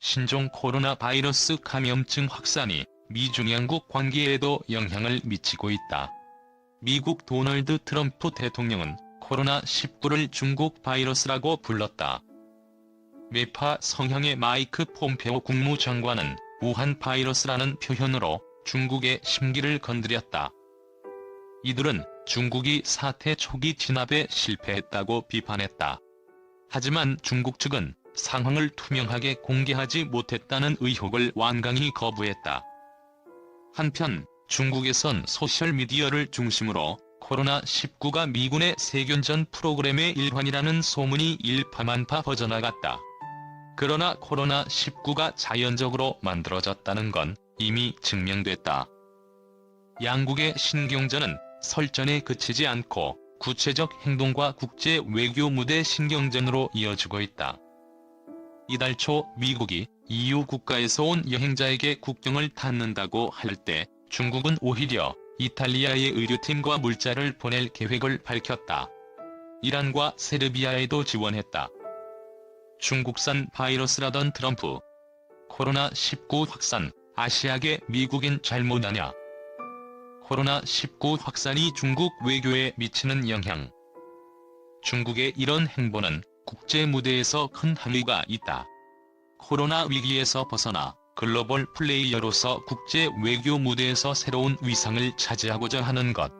신종 코로나 바이러스 감염증 확산이 미중 양국 관계에도 영향을 미치고 있다. 미국 도널드 트럼프 대통령은 코로나19를 중국 바이러스라고 불렀다. 매파 성향의 마이크 폼페오 국무장관은 우한 바이러스라는 표현으로 중국의 심기를 건드렸다. 이들은 중국이 사태 초기 진압에 실패했다고 비판했다. 하지만 중국 측은 상황을 투명하게 공개하지 못했다는 의혹을 완강히 거부했다. 한편 중국에선 소셜미디어를 중심으로 코로나19가 미군의 세견전 프로그램의 일환이라는 소문이 일파만파 퍼져나갔다. 그러나 코로나19가 자연적으로 만들어졌다는 건 이미 증명됐다. 양국의 신경전은 설전에 그치지 않고 구체적 행동과 국제 외교 무대 신경전으로 이어지고 있다. 이달 초 미국이 EU 국가에서 온 여행자에게 국경을 닫는다고 할 때 중국은 오히려 이탈리아의 의료팀과 물자를 보낼 계획을 밝혔다. 이란과 세르비아에도 지원했다. 중국산 바이러스라던 트럼프. 코로나19 확산, 아시아계 미국인 잘못 아냐? 코로나19 확산이 중국 외교에 미치는 영향. 중국의 이런 행보는 국제 무대에서 큰 함의가 있다. 코로나 위기에서 벗어나 글로벌 플레이어로서 국제 외교 무대에서 새로운 위상을 차지하고자 하는 것.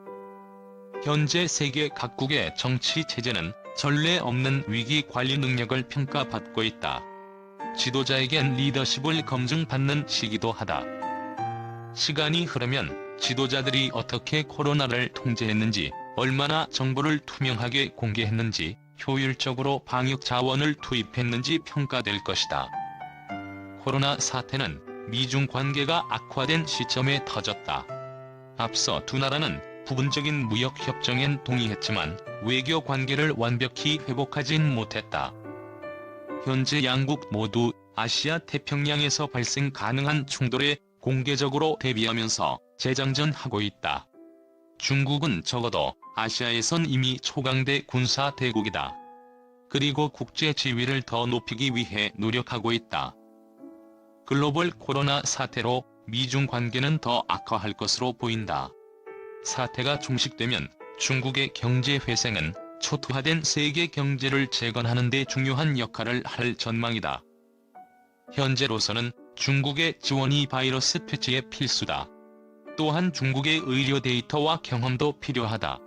현재 세계 각국의 정치 체제는 전례 없는 위기 관리 능력을 평가받고 있다. 지도자에겐 리더십을 검증받는 시기도 하다. 시간이 흐르면 지도자들이 어떻게 코로나를 통제했는지, 얼마나 정보를 투명하게 공개했는지, 효율적으로 방역 자원을 투입했는지 평가될 것이다. 코로나 사태는 미중 관계가 악화된 시점에 터졌다. 앞서 두 나라는 부분적인 무역협정엔 동의했지만 외교 관계를 완벽히 회복하진 못했다. 현재 양국 모두 아시아 태평양에서 발생 가능한 충돌에 공개적으로 대비하면서 재장전하고 있다. 중국은 적어도 아시아에선 이미 초강대 군사 대국이다. 그리고 국제 지위를 더 높이기 위해 노력하고 있다. 글로벌 코로나 사태로 미중 관계는 더 악화할 것으로 보인다. 사태가 종식되면 중국의 경제 회생은 초토화된 세계 경제를 재건하는 데 중요한 역할을 할 전망이다. 현재로서는 중국의 지원이 바이러스 퇴치에 필수다. 또한 중국의 의료 데이터와 경험도 필요하다.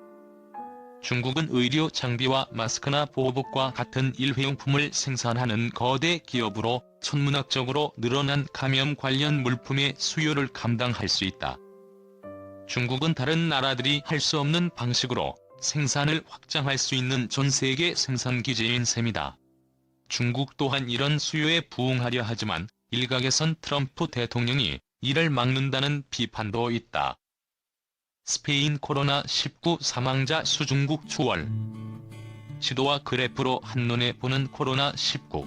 중국은 의료 장비와 마스크나 보호복과 같은 일회용품을 생산하는 거대 기업으로 천문학적으로 늘어난 감염 관련 물품의 수요를 감당할 수 있다. 중국은 다른 나라들이 할 수 없는 방식으로 생산을 확장할 수 있는 전 세계 생산 기지인 셈이다. 중국 또한 이런 수요에 부응하려 하지만 일각에선 트럼프 대통령이 이를 막는다는 비판도 있다. 스페인 코로나19 사망자 수 중국 추월. 지도와 그래프로 한눈에 보는 코로나19.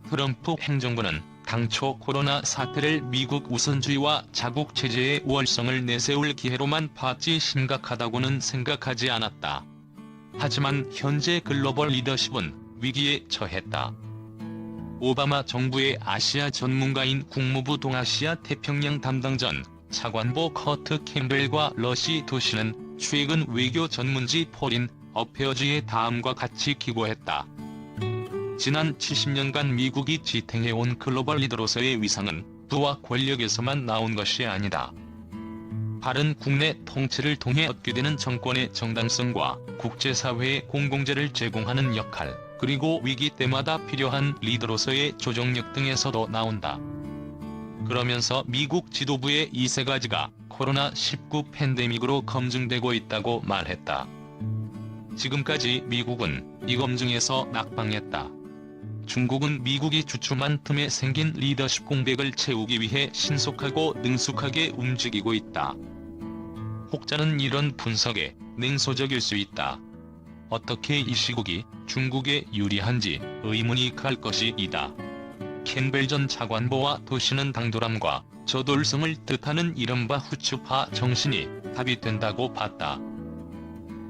트럼프 행정부는 당초 코로나 사태를 미국 우선주의와 자국 체제의 우월성을 내세울 기회로만 봤지 심각하다고는 생각하지 않았다. 하지만 현재 글로벌 리더십은 위기에 처했다. 오바마 정부의 아시아 전문가인 국무부 동아시아 태평양 담당 전 차관보 커트 캠벨과 러시 도시는 최근 외교 전문지 포린 어페어즈의 다음과 같이 기고했다. 지난 70년간 미국이 지탱해온 글로벌 리더로서의 위상은 부와 권력에서만 나온 것이 아니다. 바른 국내 통치를 통해 얻게 되는 정권의 정당성과 국제사회의 공공재를 제공하는 역할, 그리고 위기 때마다 필요한 리더로서의 조정력 등에서도 나온다. 그러면서 미국 지도부의 이 세 가지가 코로나19 팬데믹으로 검증되고 있다고 말했다. 지금까지 미국은 이 검증에서 낙방했다. 중국은 미국이 주춤한 틈에 생긴 리더십 공백을 채우기 위해 신속하고 능숙하게 움직이고 있다. 혹자는 이런 분석에 냉소적일 수 있다. 어떻게 이 시국이 중국에 유리한지 의문이 갈 것이다. 캠벨 전 차관보와 도시는 당돌함과 저돌성을 뜻하는 이른바 후추파 정신이 답이 된다고 봤다.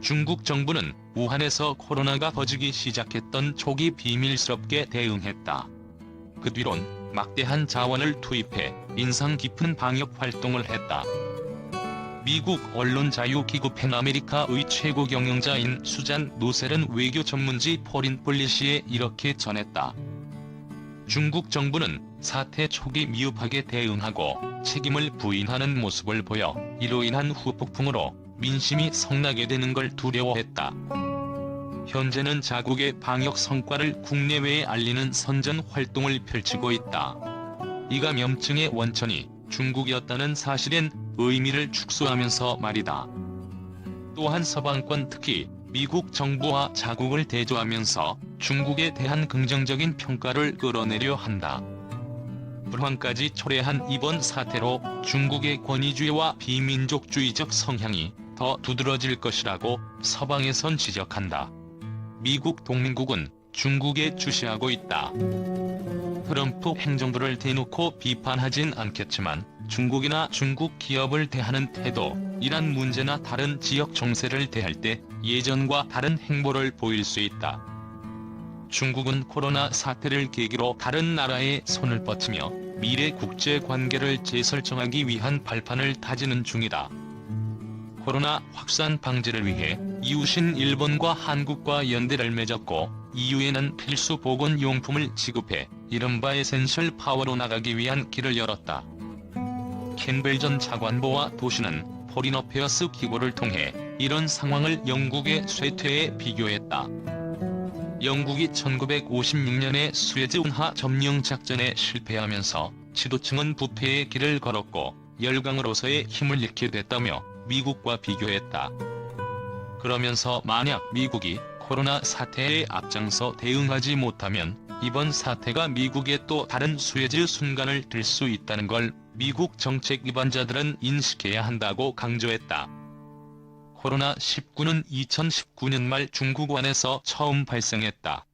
중국 정부는 우한에서 코로나가 퍼지기 시작했던 초기 비밀스럽게 대응했다. 그 뒤론 막대한 자원을 투입해 인상 깊은 방역 활동을 했다. 미국 언론 자유기구 팬아메리카의 최고 경영자인 수잔 노셀은 외교 전문지 포린 폴리시에 이렇게 전했다. 중국 정부는 사태 초기 미흡하게 대응하고 책임을 부인하는 모습을 보여 이로 인한 후폭풍으로 민심이 성나게 되는 걸 두려워했다. 현재는 자국의 방역 성과를 국내외에 알리는 선전 활동을 펼치고 있다. 이 감염증의 원천이 중국이었다는 사실엔 의미를 축소하면서 말이다. 또한 서방권 특히 미국 정부와 자국을 대조하면서 중국에 대한 긍정적인 평가를 끌어내려 한다. 불황까지 초래한 이번 사태로 중국의 권위주의와 비민족주의적 성향이 더 두드러질 것이라고 서방에선 지적한다. 미국 동맹국은 중국에 주시하고 있다. 트럼프 행정부를 대놓고 비판하진 않겠지만 중국이나 중국 기업을 대하는 태도, 이란 문제나 다른 지역 정세를 대할 때 예전과 다른 행보를 보일 수 있다. 중국은 코로나 사태를 계기로 다른 나라에 손을 뻗치며 미래 국제 관계를 재설정하기 위한 발판을 다지는 중이다. 코로나 확산 방지를 위해 이웃인 일본과 한국과 연대를 맺었고 EU에는 필수 보건용품을 지급해 이른바 에센셜 파워로 나가기 위한 길을 열었다. 캠벨 전 차관보와 도시는 포린 어페어스 기구를 통해 이런 상황을 영국의 쇠퇴에 비교했다. 영국이 1956년에 수에즈 운하 점령 작전에 실패하면서 지도층은 부패의 길을 걸었고 열강으로서의 힘을 잃게 됐다며 미국과 비교했다. 그러면서 만약 미국이 코로나 사태에 앞장서 대응하지 못하면 이번 사태가 미국의 또 다른 수에즈 순간을 들 수 있다는 걸 미국 정책 위반자들은 인식해야 한다고 강조했다. 코로나19는 2019년 말 중국완에서 처음 발생했다.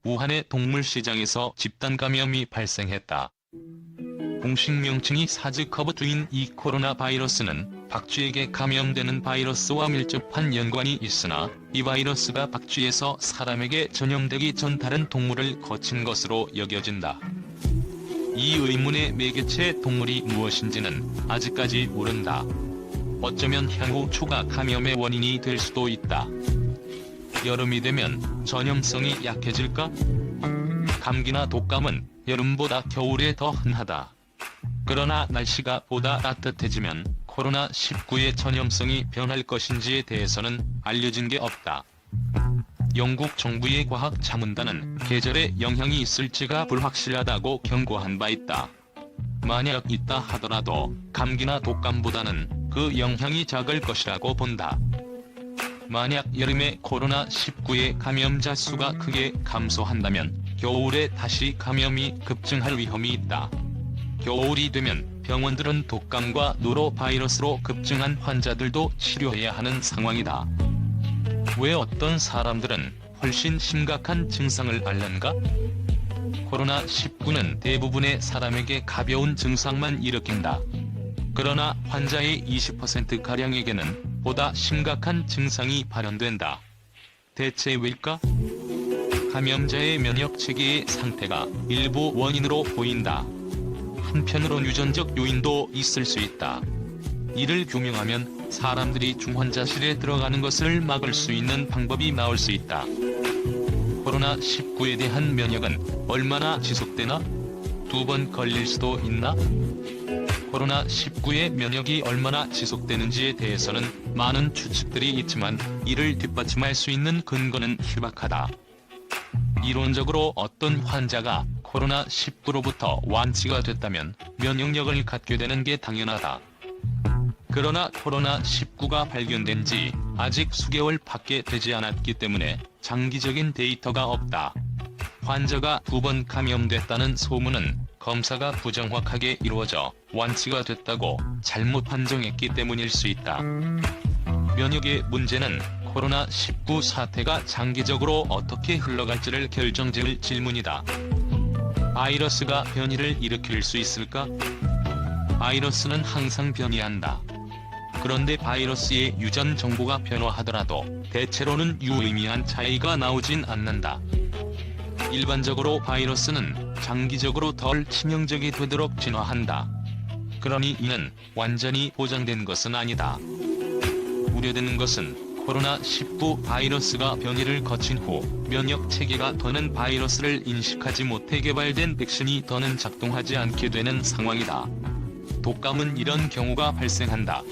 우한의 동물시장에서 집단 감염이 발생했다. 공식 명칭이 사즈커브2인 이 코로나 바이러스는 박쥐에게 감염되는 바이러스와 밀접한 연관이 있으나 이 바이러스가 박쥐에서 사람에게 전염되기 전 다른 동물을 거친 것으로 여겨진다. 이 의문의 매개체 동물이 무엇인지는 아직까지 모른다. 어쩌면 향후 추가 감염의 원인이 될 수도 있다. 여름이 되면 전염성이 약해질까? 감기나 독감은 여름보다 겨울에 더 흔하다. 그러나 날씨가 보다 따뜻해지면 코로나19의 전염성이 변할 것인지에 대해서는 알려진 게 없다. 영국 정부의 과학 자문단은 계절에 영향이 있을지가 불확실하다고 경고한 바 있다. 만약 있다 하더라도 감기나 독감보다는 그 영향이 작을 것이라고 본다. 만약 여름에 코로나19의 감염자 수가 크게 감소한다면 겨울에 다시 감염이 급증할 위험이 있다. 겨울이 되면 병원들은 독감과 노로바이러스로 급증한 환자들도 치료해야 하는 상황이다. 왜 어떤 사람들은 훨씬 심각한 증상을 앓는가? 코로나19는 대부분의 사람에게 가벼운 증상만 일으킨다. 그러나 환자의 20%가량에게는 보다 심각한 증상이 발현된다. 대체 왜일까? 감염자의 면역체계의 상태가 일부 원인으로 보인다. 한편으론 유전적 요인도 있을 수 있다. 이를 규명하면 사람들이 중환자실에 들어가는 것을 막을 수 있는 방법이 나올 수 있다. 코로나19에 대한 면역은 얼마나 지속되나? 2번 걸릴 수도 있나? 코로나19의 면역이 얼마나 지속되는지에 대해서는 많은 추측들이 있지만 이를 뒷받침할 수 있는 근거는 희박하다. 이론적으로 어떤 환자가 코로나19로부터 완치가 됐다면 면역력을 갖게 되는 게 당연하다. 그러나 코로나19가 발견된 지 아직 수개월 밖에 되지 않았기 때문에 장기적인 데이터가 없다. 환자가 2번 감염됐다는 소문은 검사가 부정확하게 이루어져 완치가 됐다고 잘못 판정했기 때문일 수 있다. 면역의 문제는 코로나19 사태가 장기적으로 어떻게 흘러갈지를 결정지을 질문이다. 바이러스가 변이를 일으킬 수 있을까? 바이러스는 항상 변이한다. 그런데 바이러스의 유전 정보가 변화하더라도 대체로는 유의미한 차이가 나오진 않는다. 일반적으로 바이러스는 장기적으로 덜 치명적이 되도록 진화한다. 그러니 이는 완전히 보장된 것은 아니다. 우려되는 것은 코로나19 바이러스가 변이를 거친 후 면역 체계가 더는 바이러스를 인식하지 못해 개발된 백신이 더는 작동하지 않게 되는 상황이다. 독감은 이런 경우가 발생한다.